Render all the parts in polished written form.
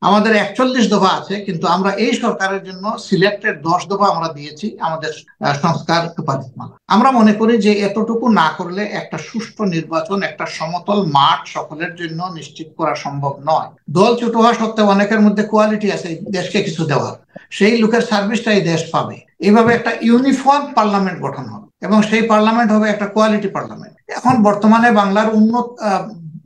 আমাদের 41 দফা আছে, কিন্তু আমরা এই সরকারের জন্য সিলেক্টেড 10 দফা আমরা দিয়েছি আমাদের সংস্কার সুপারিশমালা। আমরা মনে করি যে এতটুকু না করলে একটা সুষ্ঠু নির্বাচন, একটা সমতল মাঠ সকলের জন্য নিশ্চিত করা সম্ভব নয়। দল ছোট হওয়া সত্ত্বেও অনেকের মধ্যে কোয়ালিটি আছে দেশকে কিছু দেওয়ার, সেই লোকের সার্ভিসটাই দেশ পাবে। এইভাবে একটা ইউনিফর্ম পার্লামেন্ট গঠন হবে এবং সেই পার্লামেন্ট হবে একটা কোয়ালিটি পার্লামেন্ট। এখন বর্তমানে বাংলার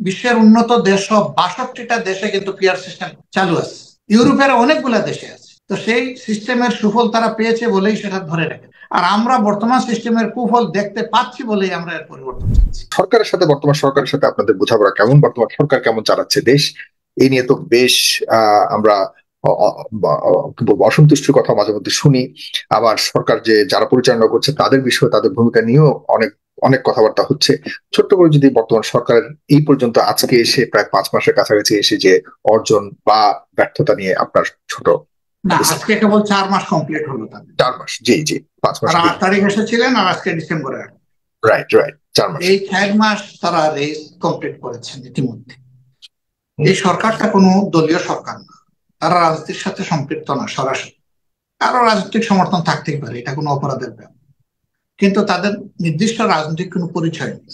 বিশ্বের উন্নত দেশ সব 62টা দেশে কিন্তু পিয়ার সিস্টেম চালু আছে, ইউরোপের অনেকগুলা দেশে আছে। তো সেই সিস্টেমের সুফল তারা পেয়েছে বলেই সেটা ধরে রাখে, আর আমরা বর্তমান সিস্টেমের কুফল দেখতে পাচ্ছি বলেই আমরা এর পরিবর্তন চাচ্ছি। বর্তমান সরকারের সাথে আপনাদের বোঝাপড়া কেমন? বর্তমান সরকার কেমন চালাচ্ছে দেশ? এই নিয়ে তো বেশ আমরা অসন্তুষ্টির কথা মাঝে মধ্যে শুনি। আবার সরকার যারা পরিচালনা করছে তাদের বিষয়ে, তাদের ভূমিকা নিয়েও অনেক অনেক কথাবার্তা হচ্ছে। ছোট্ট করে যদি বর্তমান সরকারের এই পর্যন্ত আজকে এসে প্রায় 5 মাসের কাছাকাছি এসে যে অর্জন বা ব্যর্থতা নিয়ে আপনার ছোট। না, আজকে কেবল 4 মাস কমপ্লিট হলো। 4 মাস? জি জি, 5 মাস। 8 তারিখ এসেছিলেন আর আজকে ডিসেম্বরে। রাইট রাইট, 4 মাস। এই 4 মাস তারা রেস কমপ্লিট করেছেন ইতিমধ্যে। এই সরকারটা কোনো দলীয় সরকার না, তারা রাজনীতির সাথে সম্পৃক্ত না সরাসরি। কারো রাজনৈতিক সমর্থন থাকতেই পারে, এটা কোনো অপরাধের ব্যাপার, কিন্তু তাদের নির্দিষ্ট রাজনৈতিক কোনো পরিচয় নেই,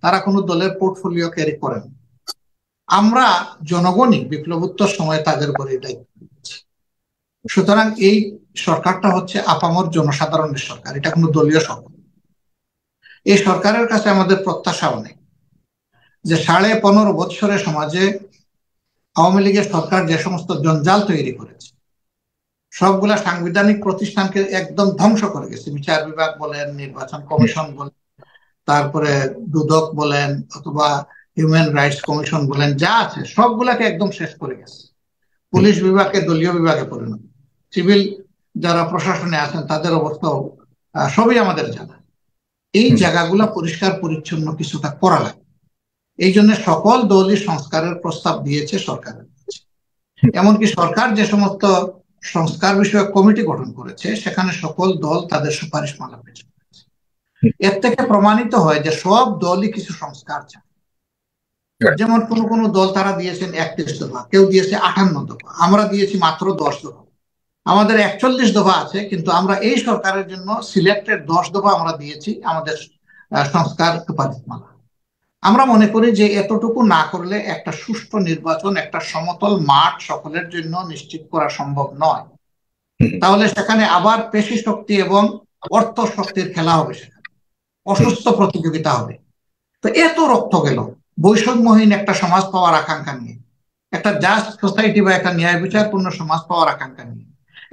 তারা কোনো দলের পোর্টফোলিও ক্যারি করেন। আমরা জনগণই বিপ্লবোত্তর সময় তাদের উপরে দায়িত্ব দিচ্ছি। সুতরাং এই সরকারটা হচ্ছে আপামর জনসাধারণের সরকার, এটা কোনো দলীয় সরকার। এই সরকারের কাছে আমাদের প্রত্যাশা অনেক, যে 15.5 বছরে সমাজে আওয়ামী লীগের সরকার যে সমস্ত জঞ্জাল তৈরি করেছে, সবগুলা সাংবিধানিক প্রতিষ্ঠানকে একদম ধ্বংস করে গেছে। বিচার বিভাগ বলেন, নির্বাচন কমিশন বলেন, তারপরে দুদক বলেন, অথবা হিউম্যান রাইটস কমিশন বলেন, যা আছে সবগুলাকে একদম শেষ করে গেছে। পুলিশ বিভাগকে দলীয় বিভাগে পরিণত, সিভিল যারা প্রশাসনে আছেন তাদের অবস্থাও সবই আমাদের জানা। এই জায়গাগুলা পরিষ্কার পরিচ্ছন্ন কিছুটা করা লাগে। এই জন্য সকল দলই সংস্কারের প্রস্তাব দিয়েছে সরকারের কাছে। এমনকি সরকার যে সমস্ত সংস্কার বিষয়ক কমিটি গঠন করেছে সেখানে সকল দল তাদের সুপারিশ মালা পেশ করেছে। এর থেকে প্রমাণিত হয় যে সব দলই কিছু সংস্কার চায়। যেমন কোন কোন দল তারা দিয়েছেন 31 দফা, কেউ দিয়েছে 58 দফা, আমরা দিয়েছি মাত্র 10 দফা। আমাদের 41 দফা আছে, কিন্তু আমরা এই সরকারের জন্য সিলেক্টেড 10 দফা আমরা দিয়েছি আমাদের সংস্কার সুপারিশমালা। আমরা মনে করি যে এতটুকু না করলে একটা সুষ্ঠু নির্বাচন, একটা সমতল মাঠ সকলের জন্য নিশ্চিত করা সম্ভব নয়। তাহলে সেখানে আবার পেশি শক্তি এবং অর্থ শক্তির খেলা হবে, সেখানে অসুস্থ প্রতিযোগিতা হবে। তো এত রক্ত গেল বৈষম্যহীন একটা সমাজ পাওয়ার আকাঙ্ক্ষা নিয়ে, একটা জাস্ট সোসাইটি বা একটা ন্যায় বিচারপূর্ণ সমাজ পাওয়ার আকাঙ্ক্ষা নিয়ে,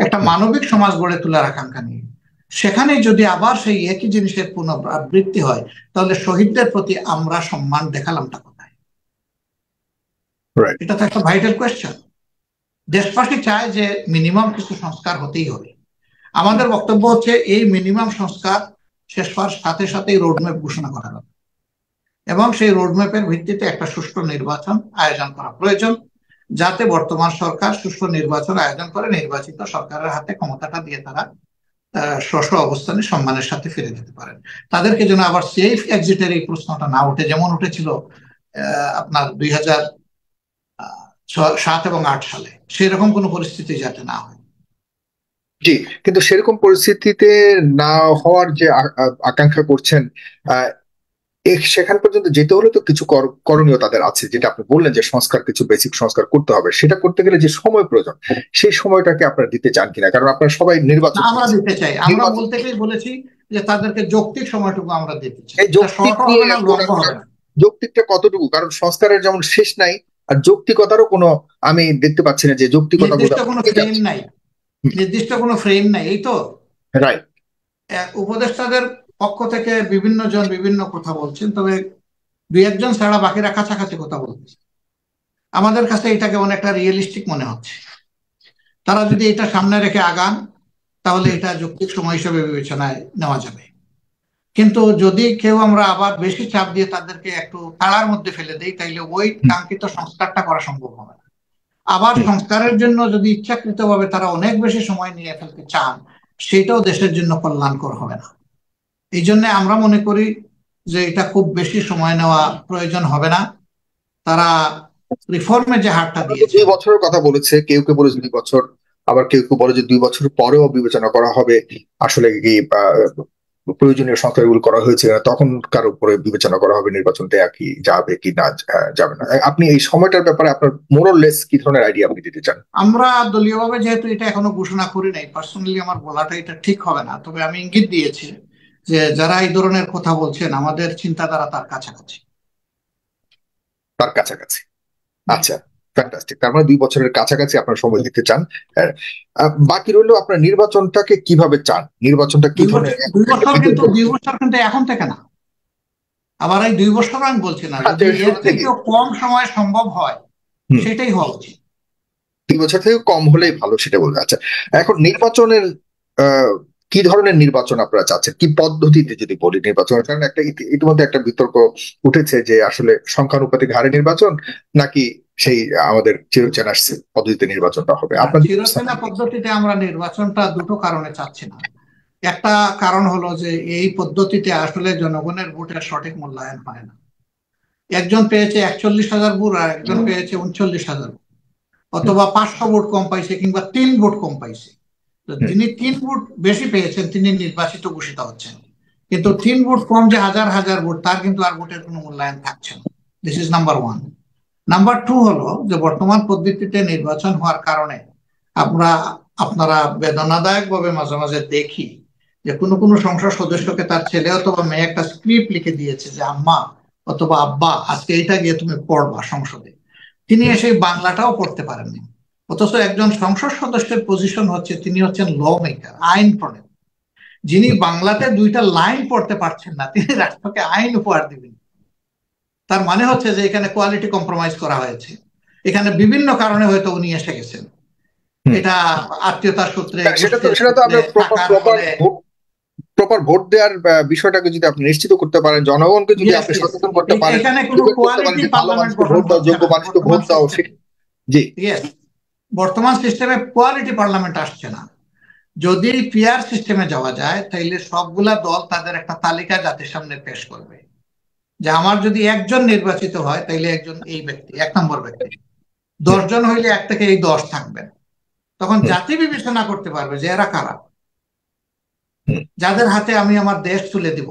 একটা মানবিক সমাজ গড়ে তোলার আকাঙ্ক্ষা নিয়ে, সেখানে যদি আবার সেই একই জিনিসের পুনরাবৃত্তি হয়, তাহলে শহীদদের প্রতি আমরা সম্মান দেখালামটা কোথায়? এটা তো একটা ভাইটাল কোয়েশ্চেন। দেশবাসী চায় যে মিনিমাম কিছু সংস্কার হতেই হবে। আমাদের বক্তব্য হচ্ছে এই মিনিমাম সংস্কার শেষ হওয়ার সাথে সাথেই রোডম্যাপ ঘোষণা করা হবে এবং সেই রোডম্যাপের ভিত্তিতে একটা সুষ্ঠু নির্বাচন আয়োজন করা প্রয়োজন, যাতে বর্তমান সরকার সুষ্ঠু নির্বাচন আয়োজন করে নির্বাচিত সরকারের হাতে ক্ষমতাটা দিয়ে তারা স্ব অবস্থানে সম্মানের সাথে ফিরে যেতে পারেন। তাদেরকে যেন আবার সেফ এক্সিটের এই প্রশ্নটা না ওঠে, যেমন উঠেছিল আপনার 2007 এবং 2008 সালে, সেরকম কোনো পরিস্থিতি যাতে না হয়। জি, কিন্তু সেরকম পরিস্থিতিতে না হওয়ার যে আকাঙ্ক্ষা করছেন, সেখান পর্যন্ত যেতে হলে তো কিছু করণীয় তাদের আছে, যেটা আপনি বললেন যে সংস্কার, কিছু বেসিক সংস্কার করতে হবে। সেটা করতে গেলে যে সময় প্রয়োজন, সেই সময়টাকে আপনারা দিতে চান কিনা? কারণ আপনারা সবাই নির্বাচন, আমরা দিতে চাই। আমরা বলতে গিয়ে বলেছি যে তাদেরকে যৌক্তিক সময়টুকু আমরা দিতে চাই। যৌক্তিকটা কতটুকু? কারণ সংস্কারের যেমন শেষ নাই, আর যৌক্তিকতারও কোনো আমি দেখতে পাচ্ছি না যে যৌক্তিকতা কোনো ফ্রেম নাই, নির্দিষ্ট কোনো ফ্রেম নাই। এই তো রাইট, উপদেষ্টাদের পক্ষ থেকে বিভিন্ন জন বিভিন্ন কথা বলছেন, তবে 2-1 জন ছাড়া বাকিরা কাছাকাছি কথা বলছে। আমাদের কাছে এটাকে অনেকটা রিয়েলিস্টিক মনে হচ্ছে। তারা যদি এটা সামনে রেখে আগান তাহলে এটা যৌক্তিক সময় হিসেবে বিবেচনায় নেওয়া যাবে। কিন্তু যদি কেউ আমরা আবার বেশি চাপ দিয়ে তাদেরকে একটু তাড়ার মধ্যে ফেলে দেই, তাইলে ওই কাঙ্ক্ষিত সংস্কারটা করা সম্ভব হবে না। আবার সংস্কারের জন্য যদি ইচ্ছাকৃতভাবে তারা অনেক বেশি সময় নিয়ে ফেলতে চান, সেটাও দেশের জন্য কল্যাণকর হবে না। এই জন্য আমরা মনে করি যে এটা খুব বেশি সময় নেওয়া প্রয়োজন হবে না। তারা রিফর্মের যে হারটা আপনারা তো দিয়েছে। 2 বছরের কথা বলেছে, কেউ কেউ বলেছে 2 বছর, আবার কেউ কেউ বলে যে 2 বছর পরেও বিবেচনা করা হবে আসলে কি প্রয়োজনীয় সংস্কারগুলো করা হয়েছে কিনা, তখনকার উপরে বিবেচনা করা হবে নির্বাচন দেয়া কি যাবে কি না যাবে না। আপনি এই সময়টার ব্যাপারে আপনার মোরলেস কি ধরনের আইডিয়া আপনি দিতে চান? আমরা দলীয়ভাবে যেহেতু এটা এখনো ঘোষণা করি নাই, পার্সোনালি আমার বলাটা এটা ঠিক হবে না, তবে আমি ইঙ্গিত দিয়েছি যে যারা এই ধরনের কথা বলছেন আমাদের চিন্তাধারা তার কাছাকাছি। তার কাছাকাছি, আচ্ছা, ফ্যান্টাস্টিক। তার মানে 2 বছরের কাছাকাছি আপনার সময় দিতে চান। হ্যাঁ। বাকি রইলো আপনার নির্বাচনটাকে কিভাবে চান, নির্বাচনটা কি ধরনের? 2 বছর কিন্তু এখন থেকে না, আবার এই 2 বছর আমি বলছি না, আচ্ছা, যদি এর শুরু থেকে। থেকেও কম সময় সম্ভব হয় হুম। সেটাই হওয়া উচিত। 2 বছর থেকে কম হলেই ভালো, সেটা বলবে। আচ্ছা, এখন নির্বাচনের কি ধরনের নির্বাচন আপনারা চাচ্ছেন, কি পদ্ধতিতে যদি বলি নির্বাচনের? কারণ একটা ইতিমধ্যে একটা বিতর্ক উঠেছে যে আসলে সংখ্যানুপাতিক হারে নির্বাচন নাকি সেই আমাদের চিরচেনা পদ্ধতিতে নির্বাচনটা হবে। আপনাদের চিরচেনা পদ্ধতিতে আমরা নির্বাচনটা দুটো কারণে চাচ্ছি না। একটা কারণ হলো যে এই পদ্ধতিতে আসলে জনগণের ভোটের সঠিক মূল্যায়ন হয় না। একজন পেয়েছে 41,000 ভোট আর একজন পেয়েছে 39,000, অথবা 500 ভোট কম পাইছে কিংবা 3 ভোট কম পাইছে। যিনি 3 ভোট বেশি পেয়েছেন তিনি নির্বাচিত ঘোষিত হচ্ছেন, কিন্তু 3 ভোট কম যে হাজার হাজার ভোট, তার কিন্তু আর ভোটের কোনো মূল্যায়ন থাকছে না। This is number one. Number two হলো যে বর্তমান পদ্ধতিতে নির্বাচন হওয়ার কারণে আপনারা বেদনাদায়ক ভাবে মাঝে মাঝে দেখি যে কোনো কোনো সংসদ সদস্যকে তার ছেলে অথবা মেয়ে একটা স্ক্রিপ্ট লিখে দিয়েছে যে আম্মা অথবা আব্বা আজকে এটা গিয়ে তুমি পড়বা সংসদে, তিনি এসে বাংলাটাও পড়তে পারেননি। অথচ একজন সংসদ সদস্যের পজিশন হচ্ছে তিনি হচ্ছেন ল মেকার, আইন প্রণেতা। যিনি বাংলাতে 2টা লাইন পড়তে পারছেন না তিনি রাষ্ট্রকে আইন উপহার দিবেন। তার মানে হচ্ছে যে এখানে কোয়ালিটি কম্প্রোমাইজ করা হয়েছে, এখানে বিভিন্ন কারণে হয়তো উনি এসে গেছেন, এটা আত্মীয়তার সূত্রে, সেটা তো গোষ্ঠীর সেটা তো সূত্রে, আপনার টাকার ফলে। প্রপার ভোট দেওয়ার বিষয়টাকে যদি আপনি নিশ্চিত করতে পারেন, জনগণকে যদি আপনি সচেতন করতে পারেন, এখানে কোনো করতে পারেন কোয়ালিটি যে ভালো পার্লামেন্ট মানুষকে গঠন ভোট দাও, হচ্ছে যোগ্য না মানুষকে বর্তমান ভোট দাও। সিস্টেমে। জি। বর্তমান সিস্টেমে কোয়ালিটি পার্লামেন্ট আসছে না। যদি পিআর সিস্টেমে যাওয়া যায় তাহলে সবগুলা দল তাদের একটা তালিকা জাতির সামনে পেশ করবে যে আমার যদি একজন নির্বাচিত হয় তাহলে একজন এই ব্যক্তি, 1 নম্বর ব্যক্তি, 10 জন হইলে 1 থেকে এই 10 থাকবেন। তখন জাতি বিবেচনা করতে পারবে যে এরা কারা, যাদের হাতে আমি আমার দেশ তুলে দিব।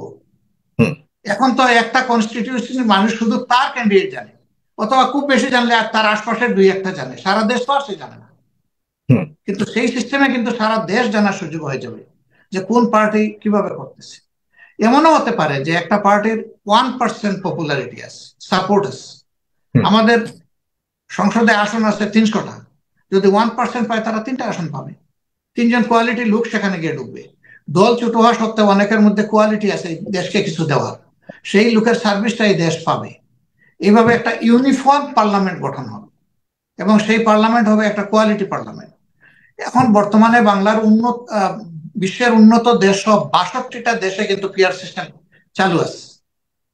এখন তো একটা কনস্টিটিউশন মানুষ শুধু তার ক্যান্ডিডেট জানে, অথবা খুব বেশি জানলে আর তার আশপাশের 2-1টা জানে, সারা দেশ তো আর সে জানে না। কিন্তু সেই সিস্টেমে কিন্তু সারা দেশ জানার সুযোগ হয়ে যাবে যে কোন পার্টি কিভাবে করতেছে। এমনও হতে পারে যে একটা পার্টির 1% পপুলারিটি আছে, সাপোর্ট আছে। আমাদের সংসদে আসন আছে 300টা, যদি 1% পায় তারা 3টা আসন পাবে। 3জন কোয়ালিটি লোক সেখানে গিয়ে ঢুকবে। দল ছোট হওয়া সত্ত্বেও অনেকের মধ্যে কোয়ালিটি আছে দেশকে কিছু দেওয়ার, সেই লোকের সার্ভিসটাই দেশ পাবে। এইভাবে একটা ইউনিফর্ম পার্লামেন্ট গঠন হবে এবং সেই পার্লামেন্ট হবে একটা কোয়ালিটি পার্লামেন্ট। এখন বর্তমানে বাংলার বিশ্বের উন্নত দেশ সব 62টা দেশে কিন্তু পিআর সিস্টেম চালু আছে,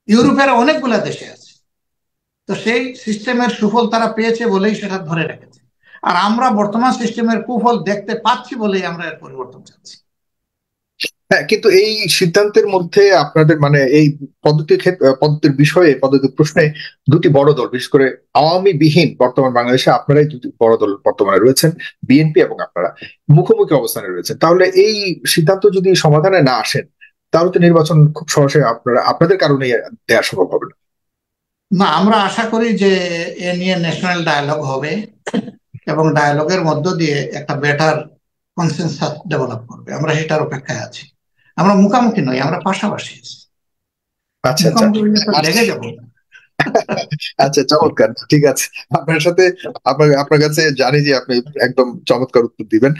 ইউরোপের অনেকগুলা দেশে আছে। তো সেই সিস্টেমের সুফল তারা পেয়েছে বলেই সেটা ধরে রেখেছে, আর আমরা বর্তমান সিস্টেমের কুফল দেখতে পাচ্ছি বলেই আমরা এর পরিবর্তন চাচ্ছি। হ্যাঁ, কিন্তু এই সিদ্ধান্তের মধ্যে আপনাদের মানে এই পদ্ধতির বিষয়ে, পদ্ধতির প্রশ্নে 2টি বড় দল, বিশেষ করে আওয়ামী বিহীন বর্তমান বাংলাদেশে আপনারাই 2টি বড় দল বর্তমানে রয়েছেন, বিএনপি এবং আপনারা মুখোমুখি অবস্থানে রয়েছেন। তাহলে এই সিদ্ধান্ত যদি সমাধানে না আসেন তাহলে তো নির্বাচন খুব সহজে আপনাদের কারণে দেওয়া সম্ভব হবে না। না, আমরা আশা করি যে এ নিয়ে ন্যাশনাল ডায়ালগ হবে এবং ডায়ালগের মধ্য দিয়ে একটা বেটার কনসেনসাস ডেভেলপ করবে। আমরা সেটার অপেক্ষায় আছি। আমরা মুখামুখি নই, আমরা পাশাপাশি আছি। আচ্ছা, আচ্ছা। মুখামুখি লেগে যাবো। আচ্ছা, চমৎকার, ঠিক আছে। আপনার সাথে আপনার কাছে জানি যে আপনি একদম চমৎকার উত্তর দিবেন।